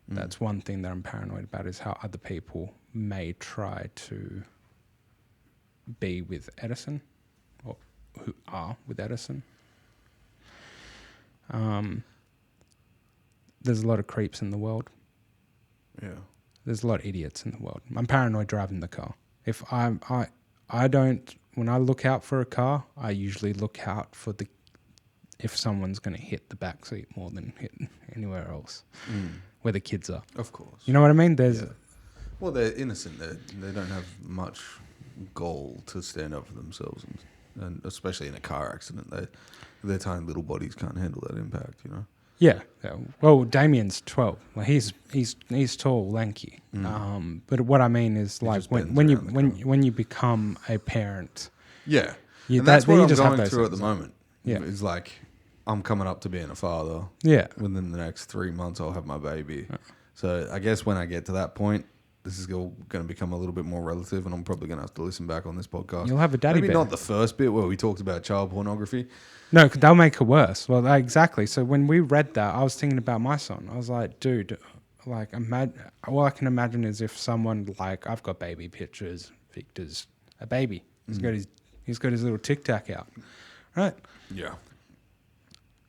That's one thing that I'm paranoid about, is how other people may try to be with Edison, or who are with Edison. There's a lot of creeps in the world. Yeah. There's a lot of idiots in the world. I'm paranoid driving the car. If I don't, when I look out for a car, I usually look out for if someone's going to hit the back seat more than hit anywhere else, where the kids are. Of course. You know what I mean? Well, they're innocent. They don't have much goal to stand up for themselves, and especially in a car accident, their tiny little bodies can't handle that impact. You know. Yeah. Well, Damien's 12. Like he's tall, lanky. But what I mean is, like, when you become a parent. Yeah. And that's what I'm going through at the moment. Yeah. It's like, I'm coming up to being a father. Yeah. Within the next 3 months, I'll have my baby. So I guess when I get to that point, this is going to become a little bit more relative, and I'm probably going to have to listen back on this podcast. You'll have a daddy Maybe bear. not the first bit where we talked about child pornography. No, because they'll make it worse. Well, exactly. So when we read that, I was thinking about my son. I was like, dude, like, all I can imagine is if someone, like, I've got baby pictures, Victor's a baby. He's got his little Tic Tac out, right? Yeah.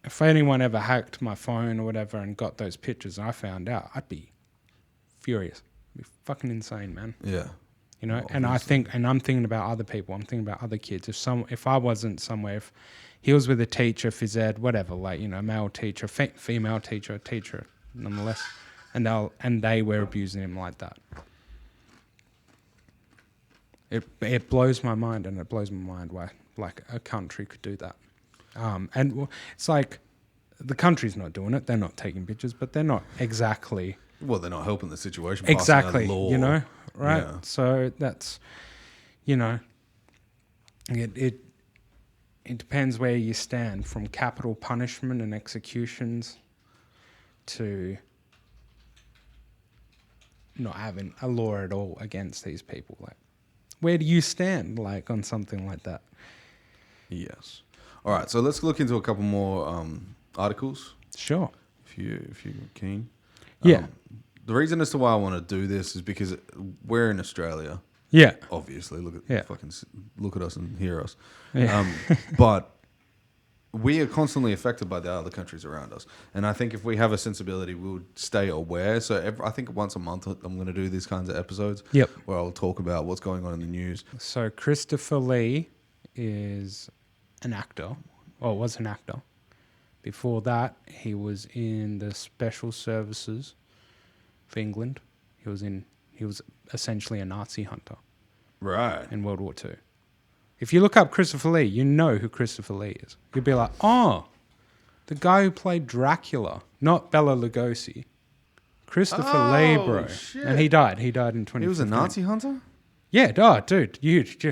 If anyone ever hacked my phone or whatever and got those pictures and I found out, I'd be furious. It'd be fucking insane, man. Yeah. You know, and I'm thinking about other people. I'm thinking about other kids. If I wasn't somewhere, if he was with a teacher, phys ed, whatever, like, you know, male teacher, female teacher, nonetheless, and they were abusing him like that. It blows my mind, and it blows my mind why, like, a country could do that. And it's like, the country's not doing it. They're not taking pictures, but they're not exactly. Well, they're not helping the situation. Exactly, Law. you know, right? Yeah. So that's, you know, it depends where you stand, from capital punishment and executions to not having a law at all against these people. Like, where do you stand, like, on something like that? Yes. All right, so let's look into a couple more articles. Sure. If you're keen. Yeah. The reason as to why I want to do this is because we're in Australia. Yeah. Obviously, look at us and hear us. Yeah. But we are constantly affected by the other countries around us, and I think if we have a sensibility, we'll stay aware. So I think once a month I'm going to do these kinds of episodes. Yep. Where I'll talk about what's going on in the news. So Christopher Lee is an actor, or was an actor. Before that, he was in the special services for England. He was essentially a Nazi hunter. Right. In World War II. If you look up Christopher Lee, you know who Christopher Lee is. You'll be like, oh, the guy who played Dracula, not Bela Lugosi. Christopher Lee, bro. Shit. And he died. He died in 2015. He was a Nazi hunter? Yeah, dude, huge.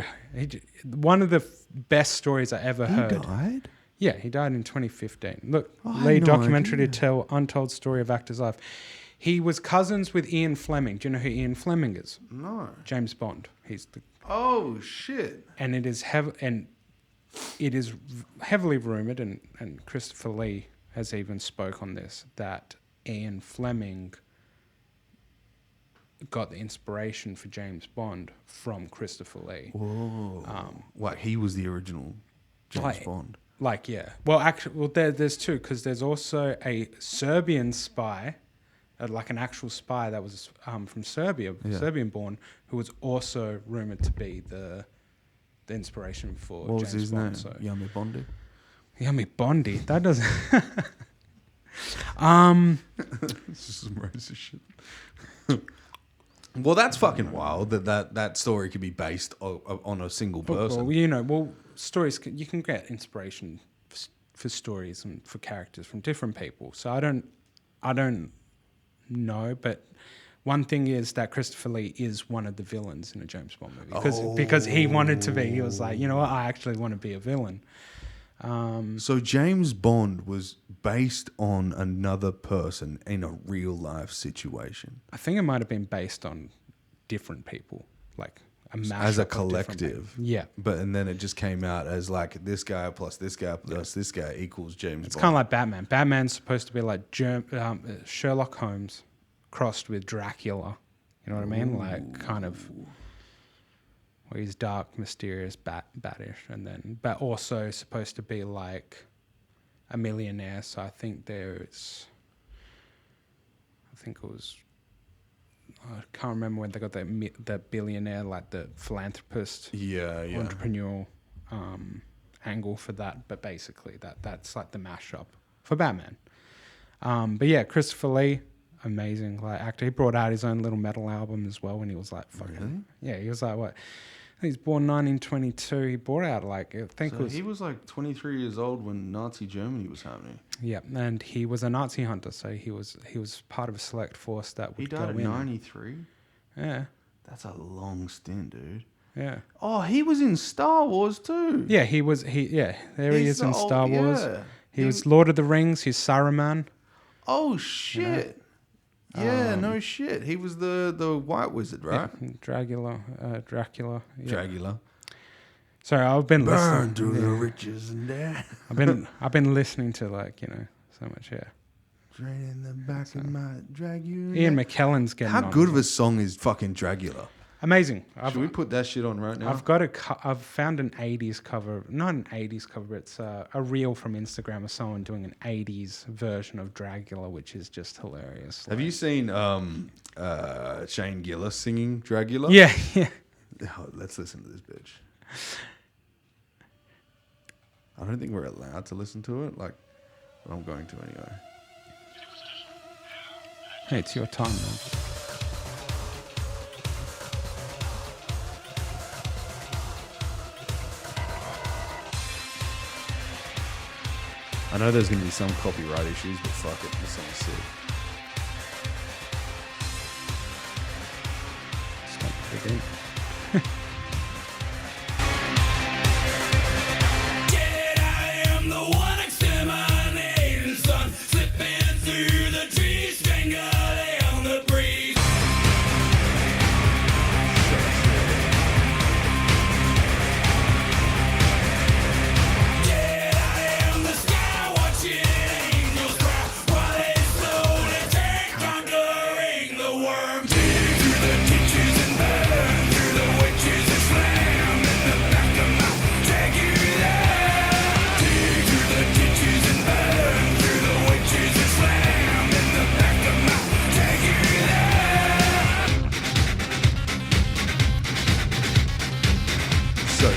One of the best stories I ever heard. He died? Yeah, he died in 2015. Look, I Lee had no documentary idea. to tell untold story of actor's life. He was cousins with Ian Fleming. Do you know who Ian Fleming is? No. James Bond. He's the Oh, shit. and it is heavily rumored, and Christopher Lee has even spoke on this, that Ian Fleming got the inspiration for James Bond from Christopher Lee. Whoa. Like, he was the original James Bond. Like, yeah. Well, actually, there's two, because there's also a Serbian spy, like an actual spy that was from Serbia, Serbian-born, who was also rumored to be the inspiration for What James was his Bond. name? So. Yummy Bondi? Yummy Bondi. That doesn't... It's just some racist shit. Well, that's fucking wild that story could be based on a single person. Well, stories, you can get inspiration for stories and for characters from different people. So I don't know, but one thing is that Christopher Lee is one of the villains in a James Bond movie because he wanted to be. He was like, you know what, I actually want to be a villain. So James Bond was based on another person in a real life situation. I think it might have been based on different people, like a mashup As a of different collective. people. Yeah. And then it just came out as like this guy plus this guy plus this guy equals James It's Bond. kind of like Batman. Batman's supposed to be like Sherlock Holmes crossed with Dracula. You know what I mean? Like kind of where he's dark, mysterious, badish, but also supposed to be like a millionaire. So I think it was. I can't remember when they got the billionaire, like the philanthropist, entrepreneurial angle for that. But basically, that's like the mashup for Batman. But yeah, Christopher Lee, amazing like actor. He brought out his own little metal album as well when he was like fucking. Really? Yeah, he was like what? He was born 1922. He brought out he was like 23 years old when Nazi Germany was happening. Yeah, and he was a Nazi hunter, so he was part of a select force that would go in. He died at 93? Yeah. That's a long stint, dude. Yeah. Oh, he was in Star Wars too. Yeah, he is in Star Wars. Yeah. He was Lord of the Rings, he's Saruman. Oh shit. Yeah, no shit. He was the white wizard, right? Yeah, Dracula. Yeah. Dracula. Sorry, I've been Burn listening. through the riches and death. I've been listening to so much. Yeah. Straight in the back of my Dracula. Ian McKellen's getting. How on good of a song is fucking Dracula? Amazing. Should we put that shit on right now? I've found an 80s cover, not an 80s cover, but it's a reel from Instagram of someone doing an 80s version of Dracula, which is just hilarious. Have you seen Shane Gillis singing Dracula? Yeah. Oh, let's listen to this bitch. I don't think we're allowed to listen to it, but I'm going to anyway. Hey, it's your time, man. I know there's going to be some copyright issues, but fuck it, this song's sick. It's not pretty good.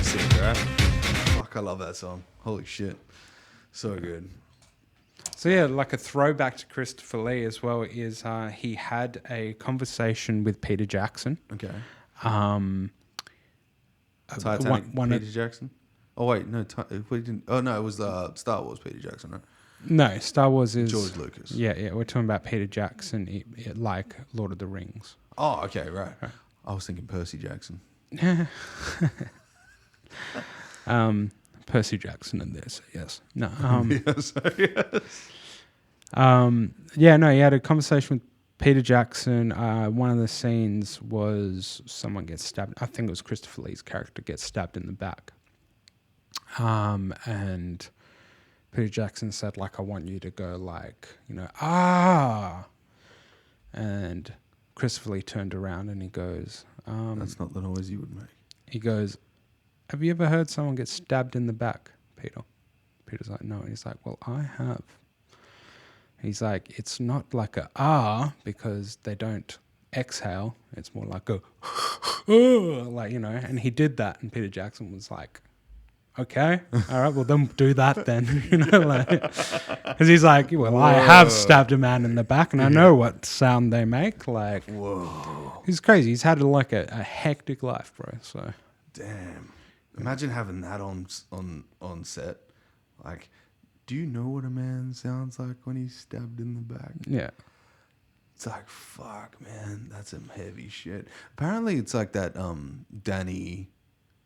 sick, right? Fuck, I love that song. Holy shit. So good. So yeah, like a throwback to Christopher Lee as well is he had a conversation with Peter Jackson. Okay. Titanic, Peter Jackson? Oh, wait, no. We didn't. Oh, no, it was Star Wars Peter Jackson, right? No, Star Wars is... George Lucas. Yeah, we're talking about Peter Jackson, like Lord of the Rings. Oh, okay, right. I was thinking Percy Jackson. Percy Jackson in there, so yes. No. Yes. Yeah, no, he had a conversation with Peter Jackson. One of the scenes was someone gets stabbed. I think it was Christopher Lee's character gets stabbed in the back. And Peter Jackson said, like, I want you to go like, ah. And Christopher Lee turned around and he goes... That's not the noise you would make. He goes, have you ever heard someone get stabbed in the back, Peter? Peter's like, no. He's like, well, I have. He's like, it's not like a because they don't exhale. It's more like a like, and he did that. And Peter Jackson was like, okay, all right, well, then do that then. Because he's like, well, I have stabbed a man in the back and I know what sound they make. Like, whoa. He's crazy. He's had like a hectic life, bro. So, damn. Imagine having that on set. Like, do you know what a man sounds like when he's stabbed in the back? Yeah. It's like, fuck, man, that's some heavy shit. Apparently, it's like that Danny,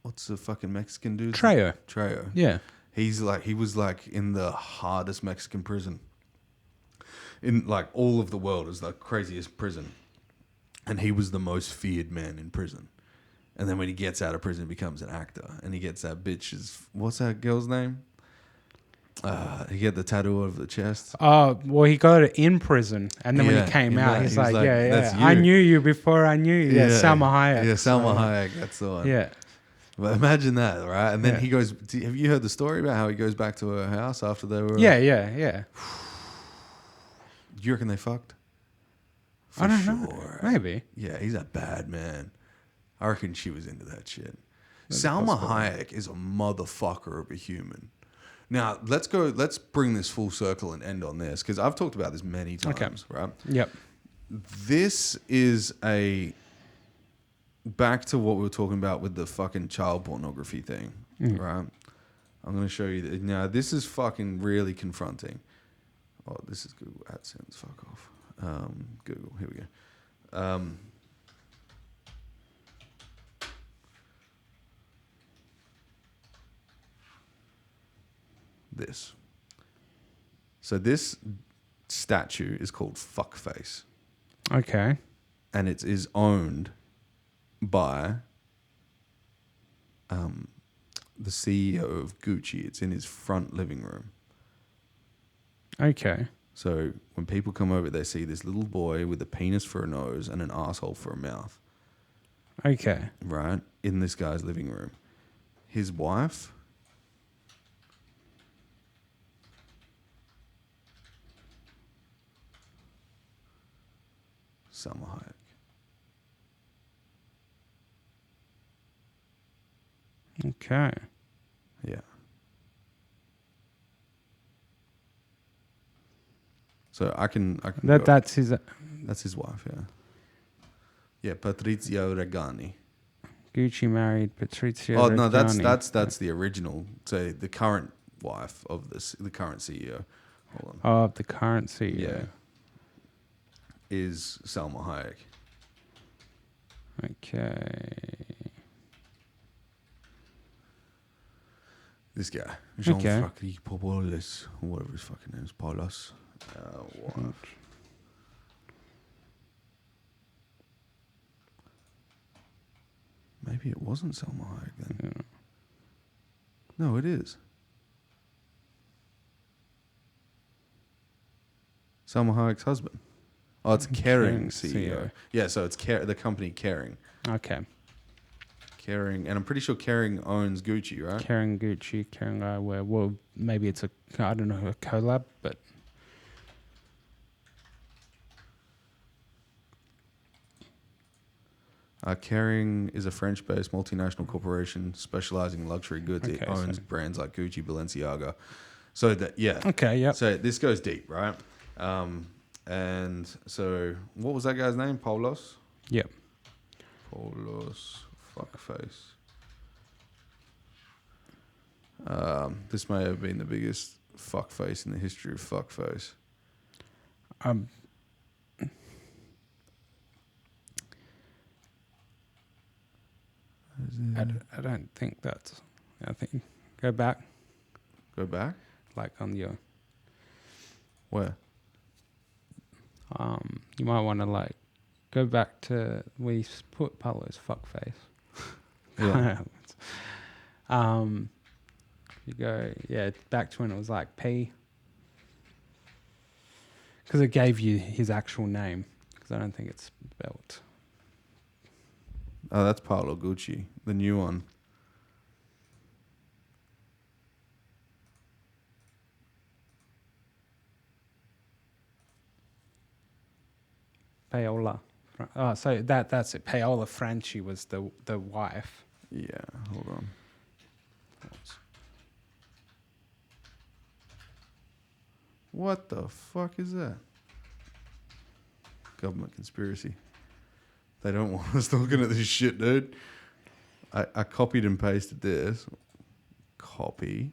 what's the fucking Mexican dude? Trejo. Yeah. He was like in the hardest Mexican prison. In like all of the world is the craziest prison. And he was the most feared man in prison. And then when he gets out of prison, he becomes an actor. And he gets that bitch's, what's that girl's name? He got the tattoo over the chest. Oh, well, he got it in prison. And then when he came out, he's like, yeah, I knew you before I knew you. Yeah, Salma Hayek. Yeah, Salma Hayek, that's the one. Yeah. But imagine that, right? And then he goes, have you heard the story about how he goes back to her house after they were... Yeah. Do you reckon they fucked? I don't know. Maybe. Yeah, he's a bad man. I reckon she was into that shit. Salma Hayek is a motherfucker of a human. Now, let's bring this full circle and end on this, because I've talked about this many times, right? Yep. This is back to what we were talking about with the fucking child pornography thing, right? I'm going to show you that. Now, this is fucking really confronting. Oh, this is Google AdSense. Fuck off. Google. Here we go. This. So this statue is called Fuckface. Okay. And it is owned by the CEO of Gucci. It's in his front living room. Okay. So when people come over, they see this little boy with a penis for a nose and an asshole for a mouth. Okay. Right? In this guy's living room. His wife... Salma Hayek. Okay. Yeah. So I can that's his wife, yeah. Yeah, Patrizia Regani. Gucci married Patrizia Oh no, Reggiani. that's the original. So the current wife of the current CEO. Hold on. Oh, the current CEO. Yeah. Is Salma Hayek. Okay. This guy. Jean-Jacques Paulos, or whatever his fucking name is. Paulos. Wife. Maybe it wasn't Salma Hayek then. Yeah. No, it is. Salma Hayek's husband. Oh, it's Kering CEO. Yeah, so it's the company Kering. Okay. Kering, and I'm pretty sure Kering owns Gucci, right? Kering Gucci, Kering Eyewear. Well, maybe it's a collab, but... Kering is a French-based multinational corporation specializing in luxury goods. Okay, It owns so- brands like Gucci, Balenciaga. So yeah. Okay, yep. So this goes deep, right? And so what was that guy's name? Paulos? Yep. Paulos fuckface. This may have been the biggest fuckface in the history of fuckface. I don't think that's. I think go back, Go back? like on your. Where? You might want to like go back to we put Paulo's fuckface. Yeah. You go back to when it was like P, because it gave you his actual name. Because I don't think it's spelt. Oh, that's Paolo Gucci, the new one. Paola. Oh, so that's it. Paola Franchi was the wife. Yeah, hold on. What the fuck is that? Government conspiracy. They don't want us looking at this shit, dude. I copied and pasted this. Copy.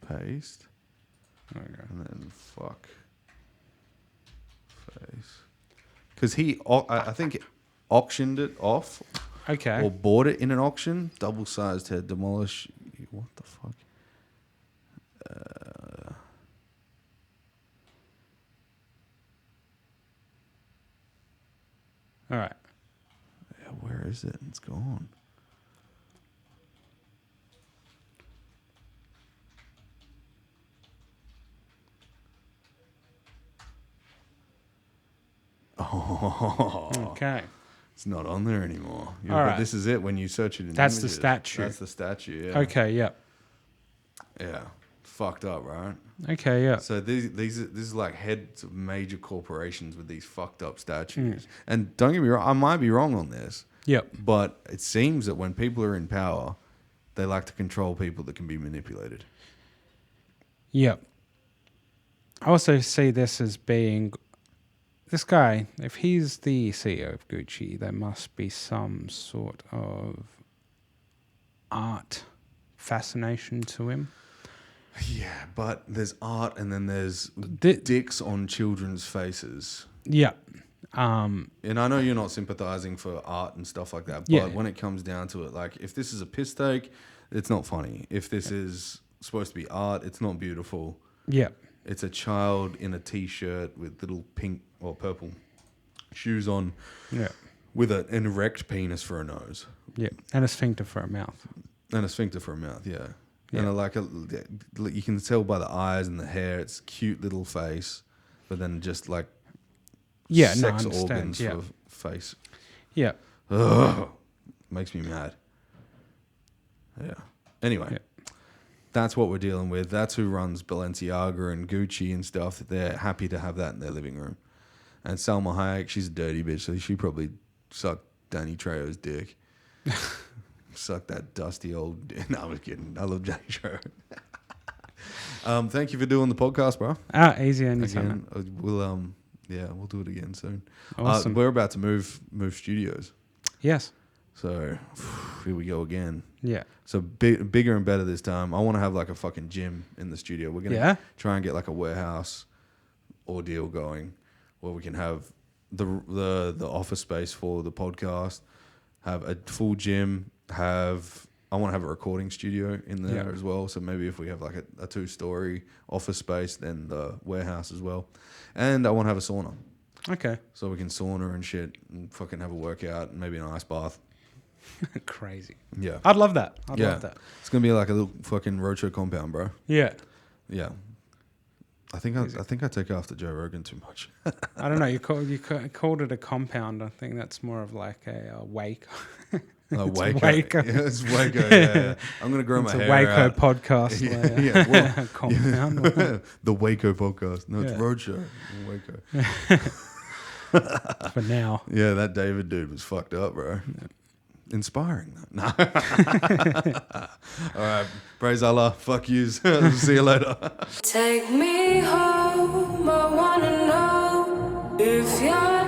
Paste. There we go. And then fuck. Face. Because I think auctioned it off. Okay. Or bought it in an auction. Double-sized head. Demolish. What the fuck? All right. Yeah, where is it? It's gone. Oh. Okay. It's not on there anymore. Yeah, All but right. This is it when you search it in That's the images. statue. That's the statue, yeah. Okay. Yep. Yeah. Fucked up, right? Okay. Yep. So this is like heads of major corporations with these fucked up statues. And don't get me wrong, I might be wrong on this, Yep. but it seems that when people are in power, they like to control people that can be manipulated. Yep. I also see this as being this guy. If he's the CEO of Gucci, there must be some sort of art fascination to him. Yeah, but there's art and then there's Di- dicks on children's faces. Yeah. And I know you're not sympathizing for art and stuff like that, but Yeah. when it comes down to it, like if this is a piss take, it's not funny. If this is supposed to be art, it's not beautiful. Yeah. It's a child in a t-shirt with little pink or purple shoes on Yeah. with an erect penis for a nose Yeah. And a sphincter for a mouth. and a sphincter for a mouth, yeah. Yeah. And you can tell by the eyes and the hair, it's a cute little face, but then just like Yeah. No, I sex understand. organs Yeah. for face. Yeah. Ugh, makes me mad. Yeah. Anyway, Yeah. that's what we're dealing with. That's who runs Balenciaga and Gucci and stuff. They're happy to have that in their living room. And Salma Hayek, she's a dirty bitch, so she probably sucked Danny Trejo's dick. Suck that dusty old. No, I was kidding. I love Danny Trejo. Thank you for doing the podcast, bro. Easy anytime. Again, we'll do it again soon. Awesome. We're about to move studios, Yes. so here we go again. Yeah. So bigger and better this time. I want to have like a fucking gym in the studio. We're gonna try and get like a warehouse ordeal going, where we can have the office space for the podcast, have a full gym, I want to have a recording studio in there as well. So maybe if we have like a 2-story office space, then the warehouse as well. And I want to have a sauna. Okay. So we can sauna and shit and fucking have a workout and maybe an ice bath. Crazy. Yeah. I'd love that. I'd love that. It's going to be like a little fucking Roadshow compound, bro. Yeah. Yeah. I think I take after Joe Rogan too much. I don't know. You called it a compound. I think that's more of like a wake. Waco. Waco. Yeah, it's Waco. Yeah. I'm going to grow my hair Waco out. podcast. Yeah, well, compound. the Waco podcast. No, it's Yeah. Roadshow in Waco. For now. Yeah, that David dude was fucked up, bro. Inspiring. No. All right. Praise Allah. Fuck yous. See you later. Take me home, I wanna know if you're